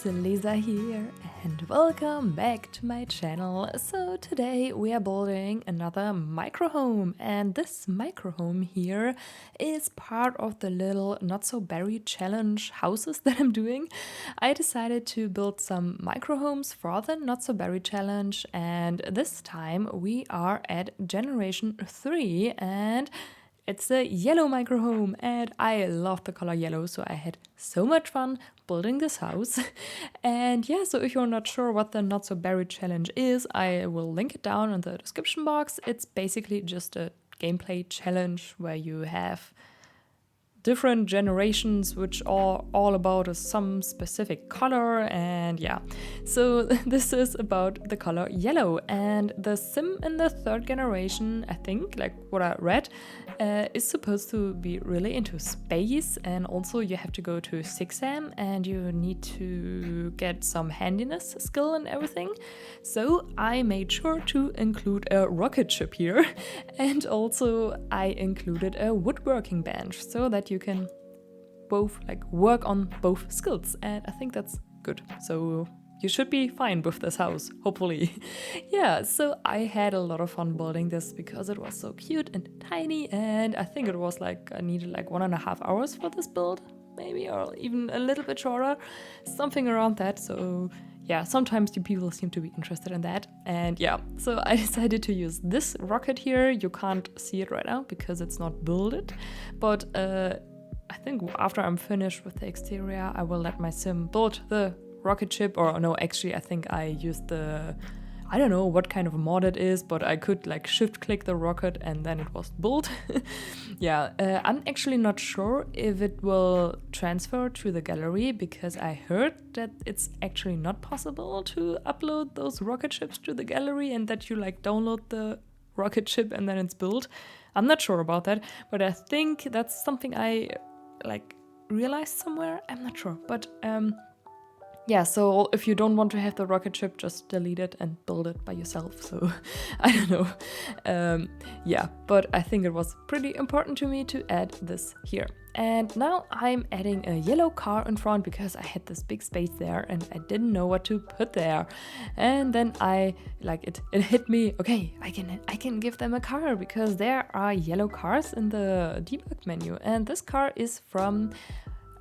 it's Lisa here and welcome back to my channel. So today we are building another microhome, and this microhome here is part of the little not so berry challenge houses that I'm doing. I decided to build some microhomes for the not so berry challenge, and this time we are at generation 3 and it's a yellow microhome, and I love the color yellow, so I had so much fun building this house. And yeah, so if you're not sure what the Not So Berry Challenge is, I will link it down in the description box. It's basically just a gameplay challenge where you have different generations which are all about some specific color, and yeah, so this is about the color yellow. And the sim in the 3rd generation, I think, like what I read, is supposed to be really into space, and also you have to go to 6am and you need to get some handiness skill and everything. So I made sure to include a rocket ship here, and also I included a woodworking bench so that you can both work on both skills, and I think that's good. So you should be fine with this house, hopefully. Yeah, so I had a lot of fun building this because it was so cute and tiny, and I think it was I needed 1.5 hours for this build, maybe, or even a little bit shorter, something around that. So yeah, sometimes you people seem to be interested in that. And yeah, so I decided to use this rocket here. You can't see it right now because it's not builded, but I think after I'm finished with the exterior, I will let my sim build the rocket ship. Or no, actually I think I used I don't know what kind of mod it is, but I could shift click the rocket and then it was built. Yeah, I'm actually not sure if it will transfer to the gallery, because I heard that it's actually not possible to upload those rocket ships to the gallery and that you download the rocket ship and then it's built. I'm not sure about that, but I think that's something I realized somewhere. I'm not sure, but yeah, so if you don't want to have the rocket ship, just delete it and build it by yourself. So I don't know. Yeah, but I think it was pretty important to me to add this here. And now I'm adding a yellow car in front because I had this big space there and I didn't know what to put there. And then it hit me, okay, I can give them a car because there are yellow cars in the debug menu. And this car is from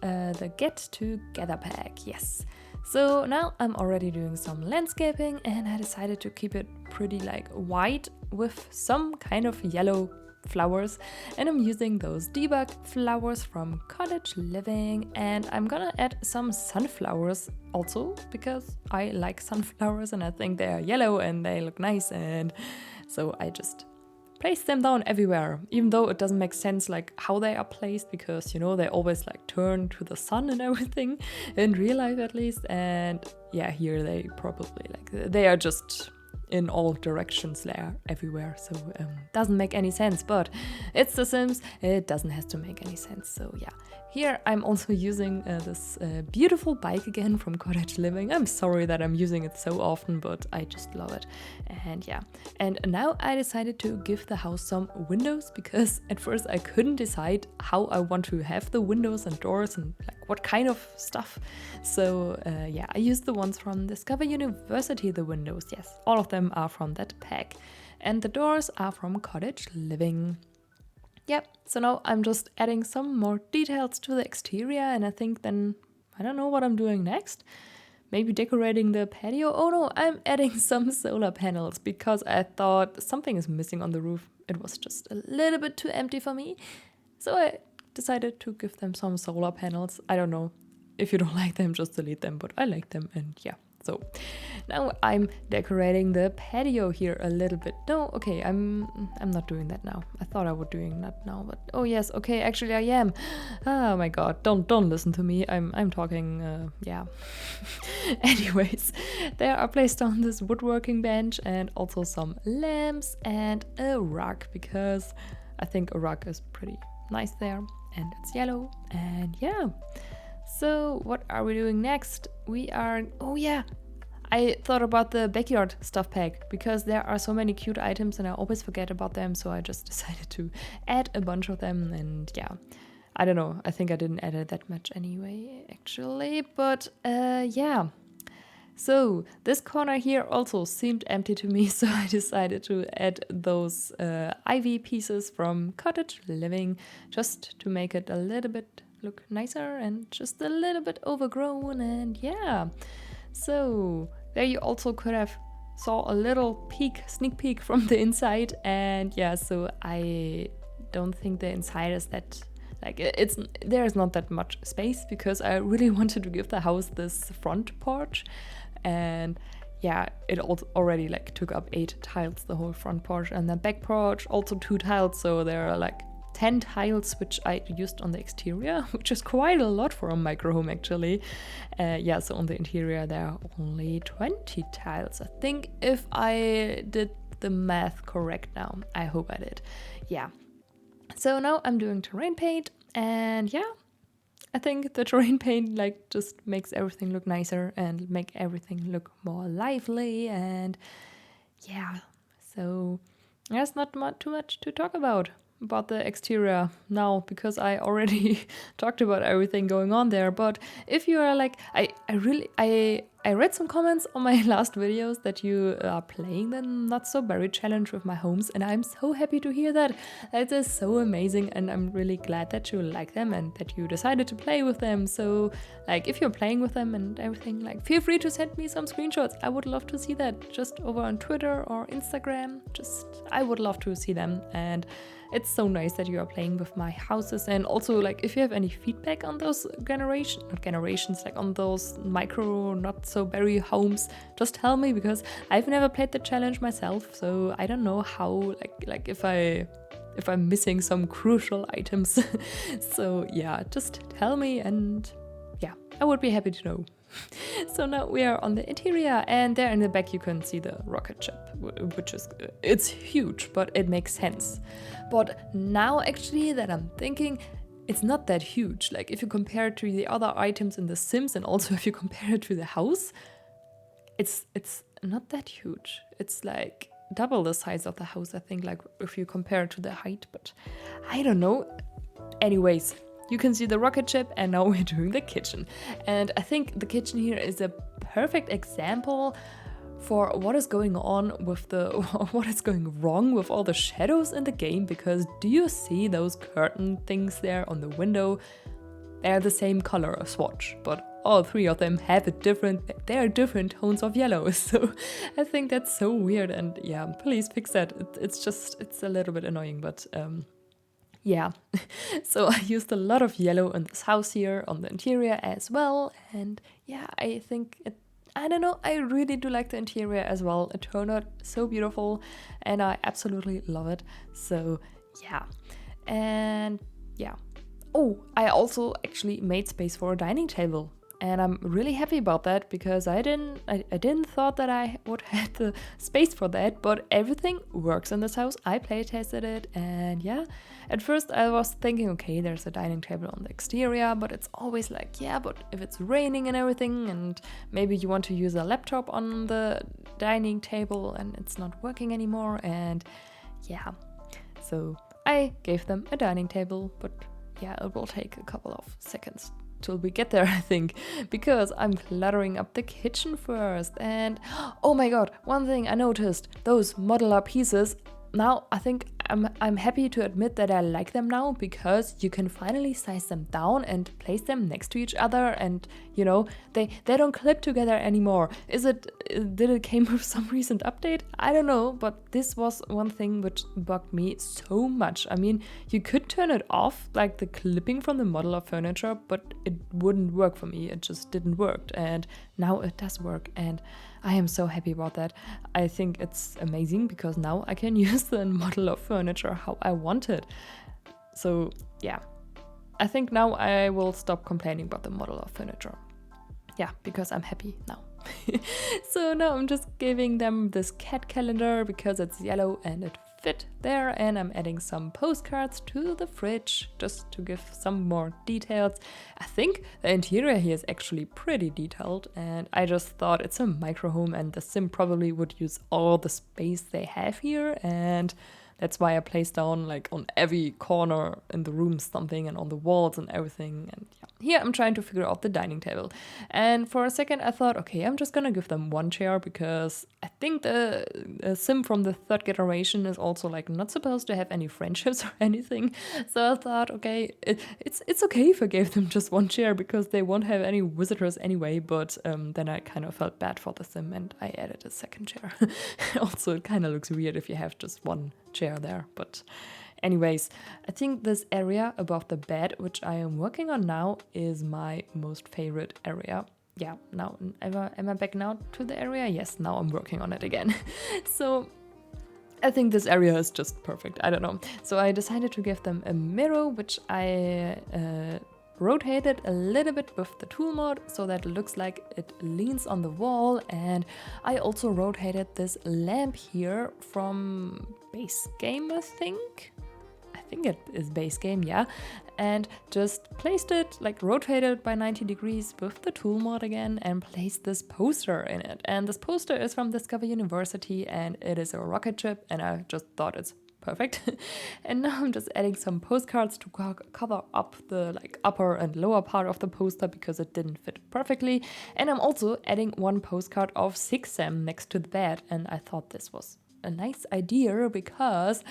the Get Together pack, yes. So now I'm already doing some landscaping, and I decided to keep it pretty white with some kind of yellow flowers, and I'm using those debug flowers from Cottage Living, and I'm gonna add some sunflowers also because I like sunflowers and I think they are yellow and they look nice, and so I just place them down everywhere, even though it doesn't make sense how they are placed, because they always turn to the sun and everything in real life at least. And yeah, here they probably they are just in all directions there everywhere, so doesn't make any sense, but it's The Sims, it doesn't have to make any sense. So yeah, here I'm also using this beautiful bike again from Cottage Living. I'm sorry that I'm using it so often, but I just love it. And yeah, and now I decided to give the house some windows, because at first I couldn't decide how I want to have the windows and doors and what kind of stuff. So yeah, I used the ones from Discover University, the windows, yes, all of them are from that pack, and the doors are from Cottage Living. Yep, so now I'm just adding some more details to the exterior, and I think then I don't know what I'm doing next. Maybe decorating the patio. Oh no, I'm adding some solar panels because I thought something is missing on the roof. It was just a little bit too empty for me, so I decided to give them some solar panels. I don't know, if you don't like them, just delete them, but I like them, and yeah. So now I'm decorating the patio here a little bit. No, okay, I'm not doing that now. I thought I would doing that now, but oh yes, okay, actually I am. Oh my god, don't listen to me. I'm talking. Yeah. Anyways, there are placed on this woodworking bench and also some lamps and a rug, because I think a rug is pretty nice there, and it's yellow. And yeah. So what are we doing next? Oh yeah, I thought about the backyard stuff pack because there are so many cute items and I always forget about them, so I just decided to add a bunch of them. And yeah, I don't know. I think I didn't edit that much anyway, actually. But yeah. So this corner here also seemed empty to me, so I decided to add those ivy pieces from Cottage Living just to make it a little bit look nicer and just a little bit overgrown. And yeah, so there you also could have saw a little sneak peek from the inside. And yeah, so I don't think the inside is that like there's not that much space because I really wanted to give the house this front porch. And yeah, it already like took up 8 tiles, the whole front porch, and the back porch also 2 tiles, so there are like 10 tiles which I used on the exterior, which is quite a lot for a micro home actually. Yeah, so on the interior there are only 20 tiles, I think, if I did the math correct now. I hope I did. Yeah. So now I'm doing terrain paint, and yeah, I think the terrain paint like just makes everything look nicer and make everything look more lively. And yeah, so there's not too much to talk about the exterior now because I already talked about everything going on there. But if you are like, I read some comments on my last videos that you are playing the Not So Berry challenge with my homes, and I'm so happy to hear that. That is so amazing, and I'm really glad that you like them and that you decided to play with them. So like if you're playing with them and everything, like feel free to send me some screenshots. I would love to see that just over on Twitter or Instagram. I would love to see them. And it's so nice that you are playing with my houses. And also, like, if you have any feedback on those like on those micro Not So Berry homes, just tell me, because I've never played the challenge myself, so I don't know how, like if I'm missing some crucial items. So yeah, just tell me, and yeah, I would be happy to know. So now we are on the interior, and there in the back you can see the rocket ship, which is, it's huge, but it makes sense. But now actually that I'm thinking, it's not that huge. Like if you compare it to the other items in The Sims, and also if you compare it to the house, it's not that huge. It's like double the size of the house, I think, like if you compare it to the height, but I don't know. Anyways, you can see the rocket ship, and now we're doing the kitchen. And I think the kitchen here is a perfect example for what is going on with what is going wrong with all the shadows in the game, because do you see those curtain things there on the window? They're the same color swatch, but all 3 of them have they're different tones of yellow. So I think that's so weird, and yeah, please fix that. It's a little bit annoying, but yeah. So I used a lot of yellow in this house here on the interior as well. And yeah, I think I don't know, I really do like the interior as well. It turned out so beautiful and I absolutely love it. So yeah. And yeah. Oh, I also actually made space for a dining table. And I'm really happy about that, because I didn't thought that I would have the space for that, but everything works in this house. I play tested it, and yeah, at first I was thinking, okay, there's a dining table on the exterior, but it's always like, yeah, but if it's raining and everything, and maybe you want to use a laptop on the dining table and it's not working anymore, and yeah, so I gave them a dining table, but yeah, it will take a couple of seconds till we get there, I think, because I'm cluttering up the kitchen first. And oh my god, one thing I noticed, those modular pieces. Now I think I'm happy to admit that I like them now, because you can finally size them down and place them next to each other, and you know, they don't clip together anymore. Did it came with some recent update? I don't know, but this was one thing which bugged me so much. I mean, you could turn it off, like the clipping from the modular furniture, but it wouldn't work for me. It just didn't work, and now it does work, and I am so happy about that. I think it's amazing, because now I can use the modular furniture how I want it. So yeah, I think now I will stop complaining about the modular furniture. Yeah, because I'm happy now. So now I'm just giving them this cat calendar because it's yellow and it fit there, and I'm adding some postcards to the fridge just to give some more details. I think the interior here is actually pretty detailed, and I just thought it's a micro home and the sim probably would use all the space they have here, and that's why I placed down like on every corner in the room something, and on the walls and everything. And yeah, here I'm trying to figure out the dining table. And for a second I thought, okay, I'm just gonna give them one chair, because I think the sim from the third generation is also like not supposed to have any friendships or anything. So I thought, okay, it's okay if I gave them just one chair, because they won't have any visitors anyway. But then I kind of felt bad for the sim, and I added a second chair. Also, it kind of looks weird if you have just one chair there. But anyways, I think this area above the bed, which I am working on now, is my most favorite area. Yeah, now am I back now to the area? Yes, now I'm working on it again. So I think this area is just perfect. I don't know. So I decided to give them a mirror, which I rotated a little bit with the tool mode so that it looks like it leans on the wall. And I also rotated this lamp here from base game, I think it is base game, yeah, and just placed it, like rotated by 90 degrees with the tool mod again, and placed this poster in it. And this poster is from Discover University, and it is a rocket ship, and I just thought it's perfect. And now I'm just adding some postcards to cover up the like upper and lower part of the poster, because it didn't fit perfectly. And I'm also adding one postcard of Sixam next to the bed, and I thought this was a nice idea, because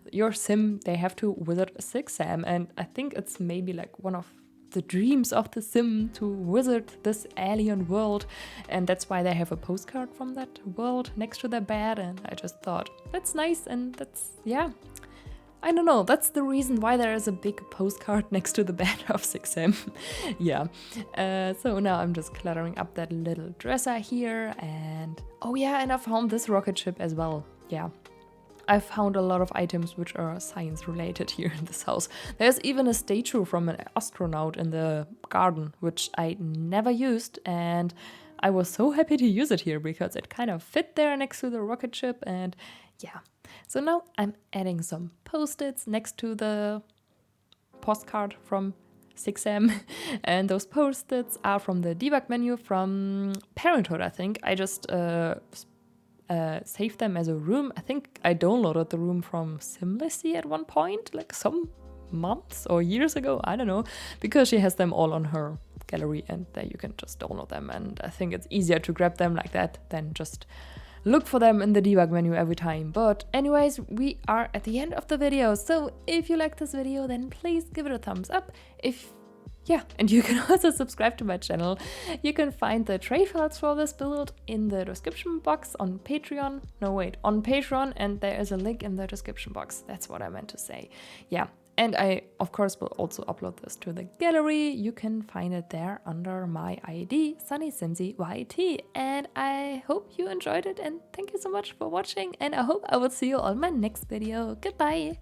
your sim, they have to visit Sixam, and I think it's maybe like one of the dreams of the sim to visit this alien world, and that's why they have a postcard from that world next to their bed. And I just thought that's nice, and that's, yeah, I don't know, that's the reason why there is a big postcard next to the bed of Sixam. Yeah, so now I'm just cluttering up that little dresser here. And oh yeah, and I found this rocket ship as well. Yeah, I found a lot of items which are science related here in this house. There's even a statue from an astronaut in the garden, which I never used, and I was so happy to use it here because it kind of fit there next to the rocket ship. And yeah, so now I'm adding some post-its next to the postcard from 6M, and those post-its are from the debug menu from Parenthood, I think. I just saved them as a room. I think I downloaded the room from Simlissie at one point, like some months or years ago, I don't know, because she has them all on her gallery, and there you can just download them. And I think it's easier to grab them like that than just look for them in the debug menu every time. But anyways, we are at the end of the video. So if you like this video, then please give it a thumbs up. Yeah, and you can also subscribe to my channel. You can find the tray files for this build in the description box on Patreon. No, wait, on Patreon, and there is a link in the description box. That's what I meant to say. Yeah, and I, of course, will also upload this to the gallery. You can find it there under my ID, sunnysimsieyt. And I hope you enjoyed it, and thank you so much for watching, and I hope I will see you on my next video. Goodbye!